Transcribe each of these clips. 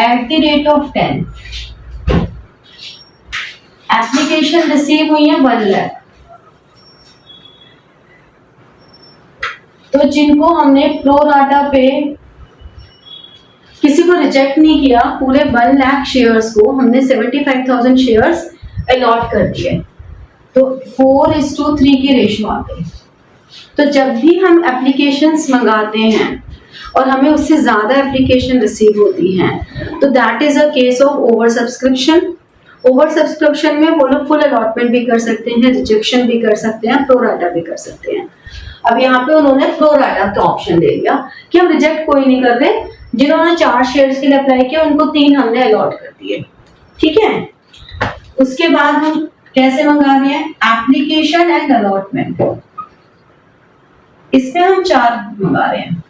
At the rate of 10, application receive हुई है 1 लाख। तो जिनको हमने प्रो राटा पे किसी को रिजेक्ट नहीं किया, पूरे 1 लाख शेयर्स को हमने 75,000 शेयर्स अलॉट कर दिए, तो 4:3 की रेशियो आ गई। तो जब भी हम एप्लीकेशंस मंगाते हैं और हमें उससे ज्यादा एप्लीकेशन रिसीव होती हैं, तो that is a case of over subscription. Over subscription में वो लोग फुल अलॉटमेंट भी कर सकते हैं, रिजेक्शन भी कर सकते हैं, प्रो राटा भी कर सकते हैं। अब यहाँ पे उन्होंने प्रो राटा का ऑप्शन दे दिया कि हम रिजेक्ट कोई नहीं कर रहे, जिन्होंने 4 शेयर्स के लिए अप्लाई किया उनको 3 हमने अलॉट कर दिए, ठीक है। उसके बाद हम कैसे मंगा रहे हैं, एप्लीकेशन एंड अलॉटमेंट, इसमें हम 4 मंगा रहे हैं।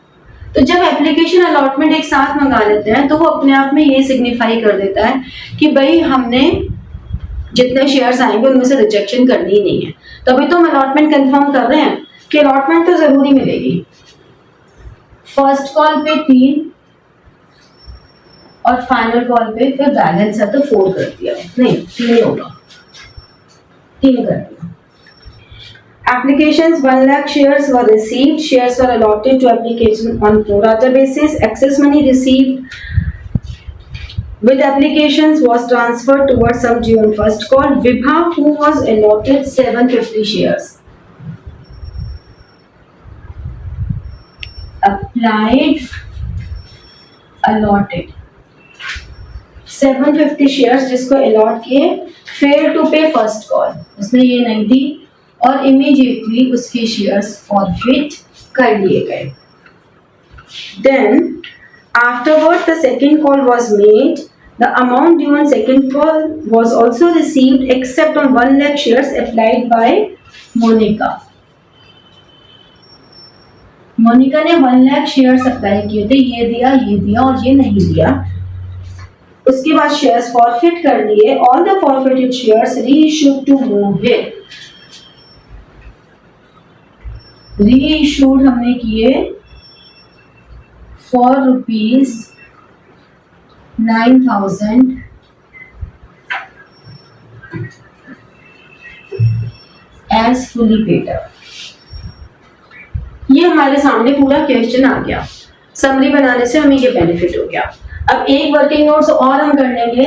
तो जब एप्लीकेशन अलॉटमेंट एक साथ मंगा लेते हैं तो वो अपने आप में ये सिग्निफाई कर देता है कि भाई हमने जितने शेयर्स आएंगे उनमें से रिजेक्शन करनी ही नहीं है। तभी तो हम अलॉटमेंट कंफर्म कर रहे हैं कि अलॉटमेंट तो जरूरी मिलेगी। फर्स्ट कॉल पे 3 और फाइनल कॉल पे फिर बैलेंस है तो 4 कर दिया, नहीं 3 होगा, 3 कर दिया। Applications 1 lakh shares were received. Shares were allotted to application on pro rata basis. Excess money received with applications was transferred towards some due on first call. Vibha, who was allotted 750 shares, applied, allotted 750 shares जिसको allot किए, failed to pay first call, उसने ये नहीं दी और immediately उसके shares forfeit कर लिए गए। Then afterwards the second call was made. The amount due on second call was also received except on 1 lakh shares applied by Monica. Monika ने 1 lakh shares apply किए थे, ये दिया और ये नहीं दिया। उसके बाद शेयर्स फॉरफिट कर दिए। All the forfeited shares reissued to Mohit. Reissued हमने किए for rupees 9,000 as fully paid up। ये हमारे सामने पूरा क्वेश्चन आ गया। समरी बनाने से हमें ये बेनिफिट हो गया। अब एक वर्किंग नोट्स और हम कर लेंगे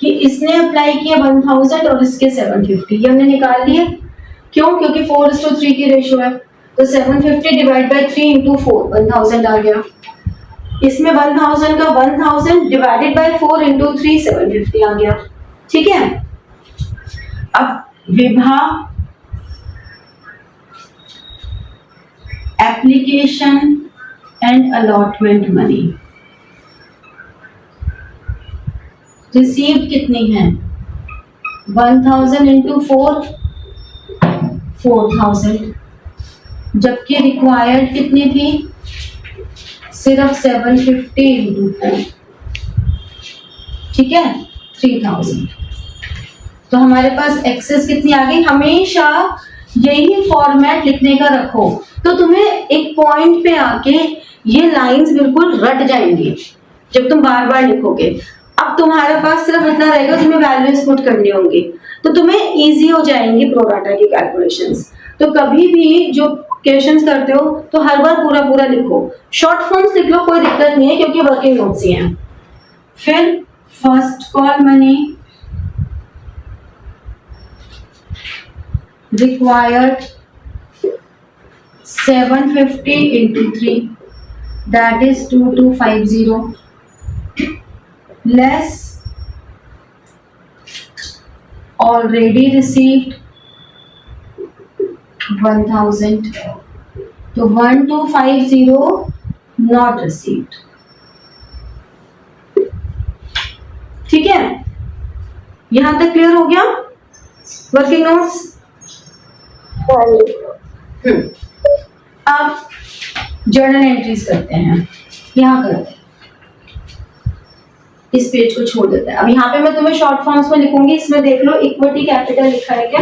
कि इसने अप्लाई किया 1000 और इसके 750, ये हमने निकाल लिए। क्यों? क्योंकि 4:3 की रेशियो है, तो 750 डिवाइड बाय 3 इंटू 4 1000 आ गया। इसमें 1000 का 1000 डिवाइडेड बाय 4 इंटू 3 750 आ गया, ठीक है। अब Vibha application and allotment money received कितनी है, 1000 इंटू 4 4000, जबकि रिक्वायर्ड कितनी थी, सिर्फ 750 इंटू 4, ठीक है 3000। तो हमारे पास एक्सेस कितनी आ गई। हमेशा यही फॉर्मेट लिखने का रखो, तो तुम्हें एक पॉइंट पे आके ये लाइंस बिल्कुल रट जाएंगी जब तुम बार बार लिखोगे। अब तुम्हारे पास सिर्फ इतना रहेगा, तुम्हें वैल्यूज पुट करनी होंगी, तो तुम्हें इजी हो जाएंगी प्रो राटा की कैलकुलेशंस। तो कभी भी जो क्वेश्चंस करते हो तो हर बार पूरा पूरा लिखो, शॉर्ट फॉर्म्स लिख लो, कोई दिक्कत नहीं है क्योंकि वर्किंग नोट्स ही हैं। फिर first call money required 750 into 3, that is 2250, less already received 1000, तो 1250 not received, ठीक है। यहां तक क्लियर हो गया वर्किंग नोट्स। अब जर्नल एंट्रीज करते हैं, यहाँ करते हैं, इस पेज को छोड़ देते हैं। अब यहाँ पे मैं तुम्हें शॉर्ट फॉर्म्स में लिखूंगी, इसमें देख लो इक्विटी कैपिटल लिखा है क्या,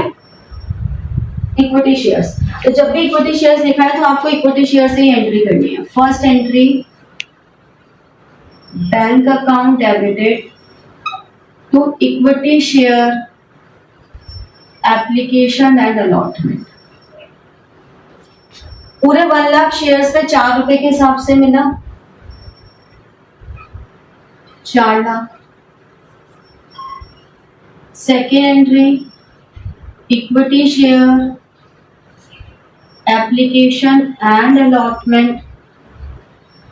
इक्विटी शेयर्स। तो जब भी इक्विटी शेयर्स लिखा है तो आपको इक्विटी शेयर से ही एंट्री करनी है। First entry bank account debited to equity share application and allotment. पूरे 1 लाख शेयर्स पे 4 रुपए के हिसाब से मिला, 4 lakh. Second entry, equity share application and allotment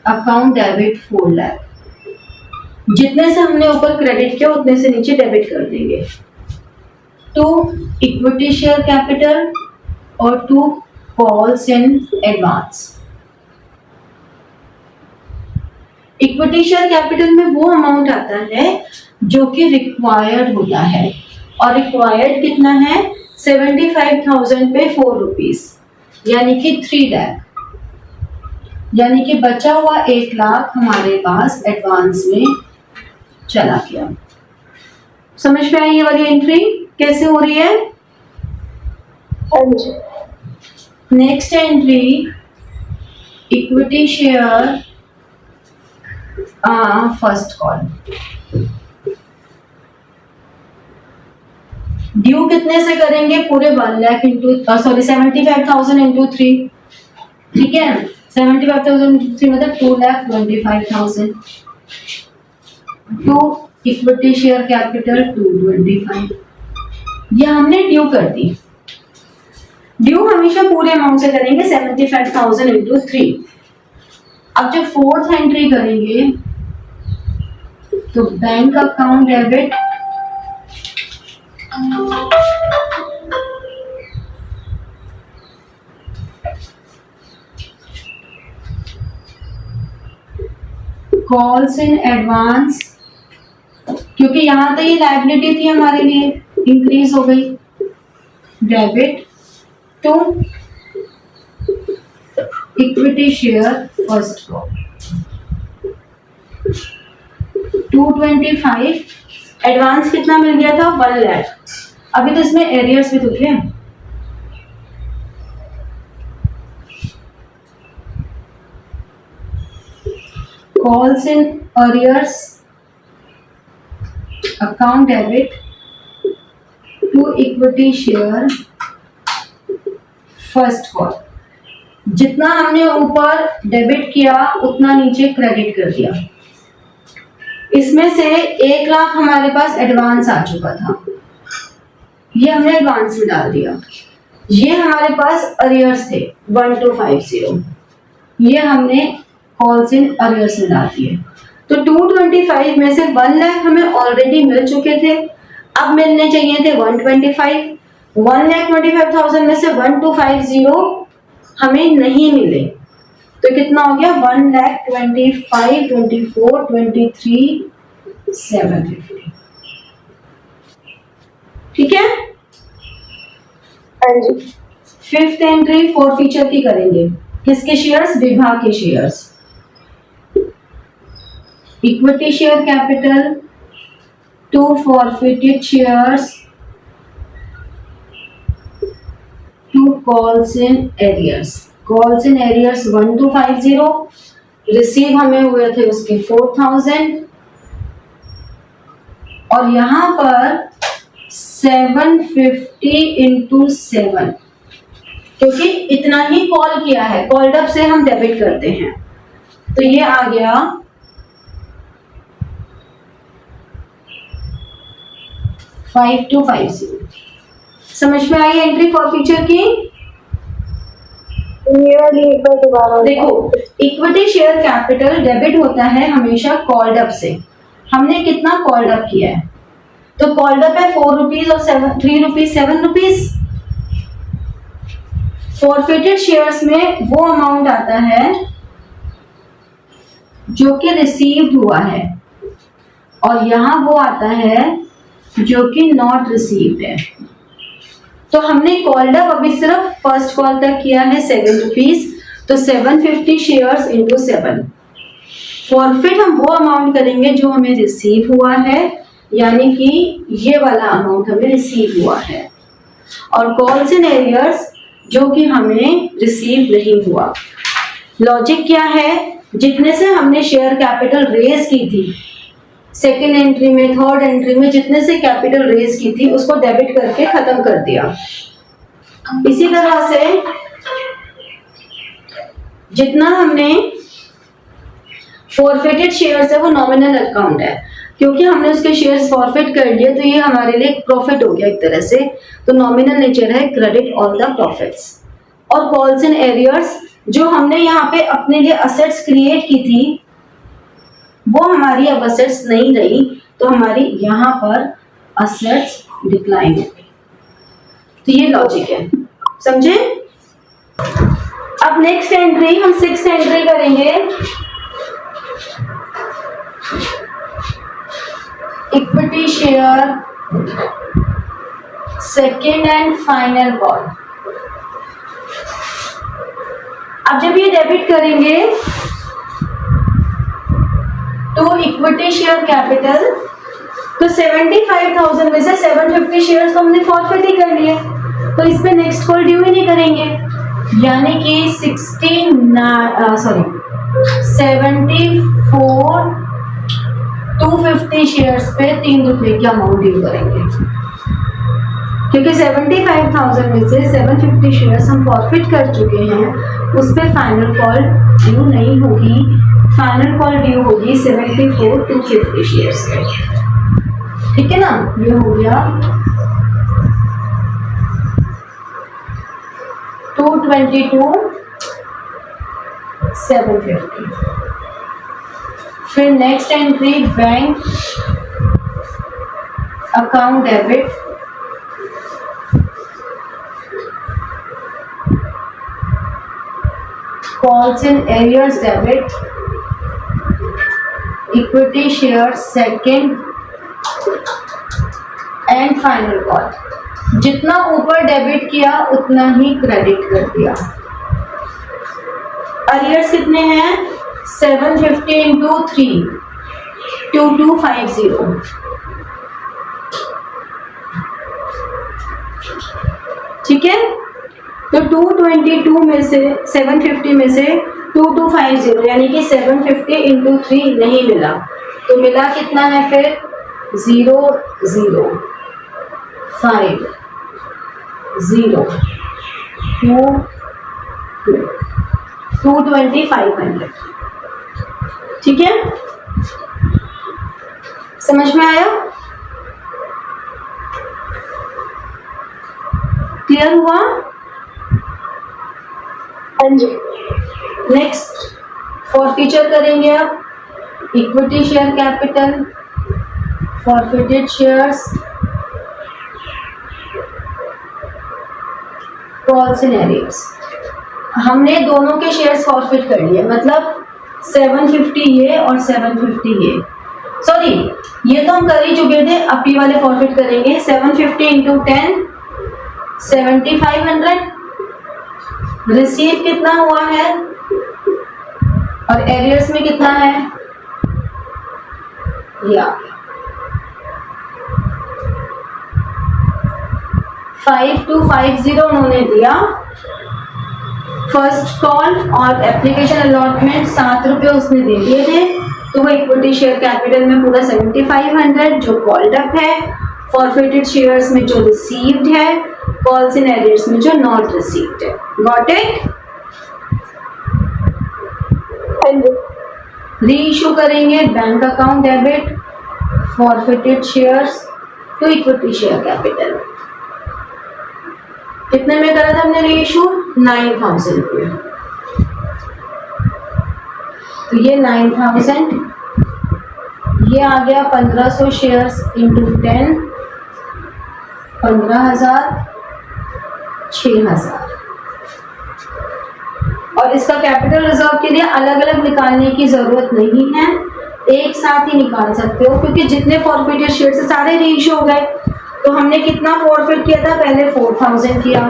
account debit 4 lakh. जितने से हमने ऊपर क्रेडिट किया उतने से नीचे डेबिट कर देंगे। टू इक्विटी शेयर कैपिटल और 2 calls in advance. Equity share capital में वो अमाउंट आता है जो कि रिक्वायर्ड होता है, और रिक्वायर्ड कितना है? 75,000 पे 4 रुपीज, यानी कि 3 लाख। यानी कि बचा हुआ 1 लाख हमारे पास एडवांस में चला गया। समझ में आई ये वाली एंट्री कैसे हो रही है? Next entry, equity share first call. Due कितने से करेंगे? पूरे 1 लाख इंटू 75,000 इंटू 3, ठीक है। 75,000 इंटू 3 मतलब 2,25,000। टू इक्विटी शेयर कैपिटल 225, ये हमने ड्यू कर दी। ड्यू हमेशा पूरे अमाउंट से करेंगे, 75,000 इंटू 3। अब जब फोर्थ एंट्री करेंगे तो bank account debit calls in advance, क्योंकि यहां तो ये लायबिलिटी थी हमारे लिए, इंक्रीज हो गई। Debit to equity share first call 225। Advance कितना मिल गया था? 1 लाख। अभी तो इसमें एरियर्स भी तो थे। Calls in arrears account debit to equity share first call. जितना हमने ऊपर डेबिट किया उतना नीचे क्रेडिट कर दिया। इसमें से 1 लाख हमारे पास एडवांस आ चुका था, ये हमने एडवांस में डाल दिया। ये हमारे पास अरियर्स थे 1250, ये हमने कॉल्स इन अरियर्स में डाल दिए। तो 225 में से 1 लाख हमें ऑलरेडी मिल चुके थे, अब मिलने चाहिए थे 125। 1,25,000 में से 1250 हमें नहीं मिले, तो कितना हो गया? 1,25,000, 24, 23, 750। ठीक है। फिफ्थ एंट्री फॉरफीचर की करेंगे। किसके शेयर्स? विभा के shares. Equity share capital to forfeited shares to calls in arrears. Calls in arrears 1250, receive हमें हुए थे उसके 4,000, और यहां पर 750 इंटू 7, क्योंकि इतना ही कॉल किया है, कॉल्ड अप से हम डेबिट करते हैं, तो ये आ गया 5250। समझ में आई एंट्री फॉरफीचर की? ये वाली एक बार दोबारा देखो, इक्विटी शेयर कैपिटल डेबिट होता है हमेशा कॉल्ड अप से। हमने कितना कॉल्ड अप किया है? तो कॉल्ड अप है 4 रुपीज और 3 रुपीज, 7 रुपीज। फॉरफिटेड शेयर्स में वो अमाउंट आता है जो कि रिसीव्ड हुआ है, और यहां वो आता है जो कि नॉट रिसीव्ड है। तो हमने कॉल्ड अप अभी सिर्फ फर्स्ट कॉल तक किया है 7 रुपीज, तो 750 शेयर्स इंटू 7। फॉरफिट हम वो अमाउंट करेंगे जो हमें रिसीव हुआ है, यानी कि ये वाला अमाउंट हमें रिसीव हुआ है, और कॉल्स इन एरियर्स जो कि हमें रिसीव नहीं हुआ। लॉजिक क्या है? जितने से हमने शेयर कैपिटल रेज की थी, सेकेंड एंट्री में, थर्ड एंट्री में जितने से कैपिटल रेज की थी उसको डेबिट करके खत्म कर दिया। इसी तरह से जितना हमने फॉरफिटेड शेयर्स है वो नॉमिनल अकाउंट है, क्योंकि हमने उसके शेयर्स फॉरफिट कर लिए तो ये हमारे लिए प्रॉफिट हो गया एक तरह से, तो नॉमिनल नेचर है, क्रेडिट ऑल द प्रॉफिट्स। और कॉल्स एंड एरियर्स जो हमने यहाँ पे अपने लिए असेट्स क्रिएट की थी वो हमारी अब असेट्स नहीं रही, तो हमारी यहाँ पर असेट्स डिक्लाइन हो गई। तो ये लॉजिक है, समझे? अब नेक्स्ट एंट्री हम 6th एंट्री करेंगे, equity share second and final call. अब जब ये डेबिट करेंगे टू इक्विटी शेयर कैपिटल, तो 75,000 में से 750 शेयर्स तो हमने फॉरफिट ही कर लिए, तो इस पे नेक्स्ट कॉल ड्यू ही नहीं करेंगे, यानी कि 250 शेयर्स पे 3 रुपए की अमाउंट ड्यू करेंगे, क्योंकि 75,000 में से 750 शेयर्स हम फॉरफिट कर चुके हैं, उस पे फाइनल कॉल ड्यू नहीं होगी, फाइनल कॉल ड्यू होगी 74,250 शेयर्स पे। ठीक है ना, ये हो गया 222,750। फिर next entry bank account debit, calls and arrears debit, equity share second and final call. जितना ऊपर डेबिट किया उतना ही क्रेडिट कर दिया। अरियर्स कितने हैं? 750 इंटू 3, 2250। ठीक है, तो 222 में से 750 में से 2250 यानी कि 750 इंटू 3 नहीं मिला, तो मिला कितना है फिर 0 0 5 0 2 22500। ठीक है, समझ में आया? क्लियर हुआ? हाँ जी। नेक्स्ट फॉरफीचर करेंगे अब, equity share capital, forfeited shares, calls and arrears. हमने दोनों के शेयर्स फॉरफिट कर लिए, मतलब 750 ये और 750 ये, सॉरी ये तो हम कर ही चुके थे, अब ये वाले फॉरफिट करेंगे। 750 इंटू 10 7500। रिसीव कितना हुआ है और एरियर्स में कितना है, या 5250 उन्होंने दिया फर्स्ट कॉल, और एप्लीकेशन अलॉटमेंट 7 रुपए उसने दे दिए थे, तो वो इक्विटी शेयर कैपिटल में पूरा 7500 जो कॉल्ड अप है, फॉरफिटेड शेयर्स में जो रिसीव्ड है, कॉल्स इन एरियर्स में जो नॉट रिसीव्ड है। Got it? री इशू करेंगे bank account debit, forfeited shares to equity share capital. कितने में करा था हमने री इशू? 9000 रुपये। तो ये 9000, ये आ गया 1500 शेयर्स इंटू 10, 15,000, 6,000। और इसका कैपिटल रिजर्व के लिए अलग अलग निकालने की जरूरत नहीं है, एक साथ ही निकाल सकते हो, क्योंकि जितने फॉरफिटेड शेयर से सारे री इशू हो गए। तो हमने कितना फॉरफिट किया था? पहले 4000 किया,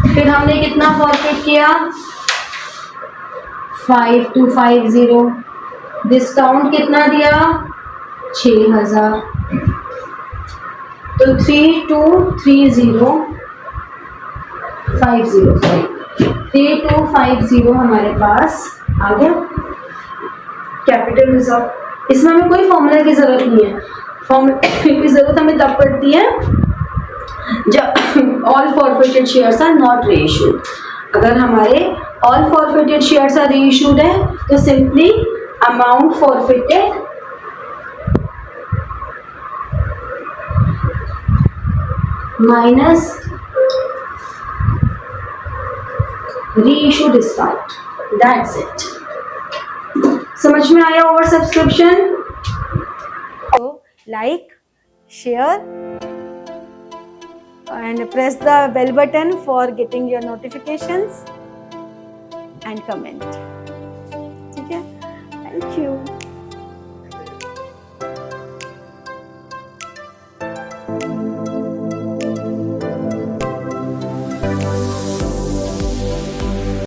फिर हमने कितना फॉरफिट किया? 5250। डिस्काउंट कितना दिया? 6000। तो 323050, सॉरी 3250 हमारे पास आ गया कैपिटल रिजर्व। इसमें हमें कोई फॉर्मूला की जरूरत नहीं है, फॉर्मूला की जरूरत हमें तब पड़ती है जब all forfeited shares are not reissued. अगर हमारे all forfeited shares are reissued है तो simply amount forfeited minus reissue discount, that's it. समझ में आया over subscription? So like, share and press the bell button for getting your notifications and comment. ठीक है? Thank you.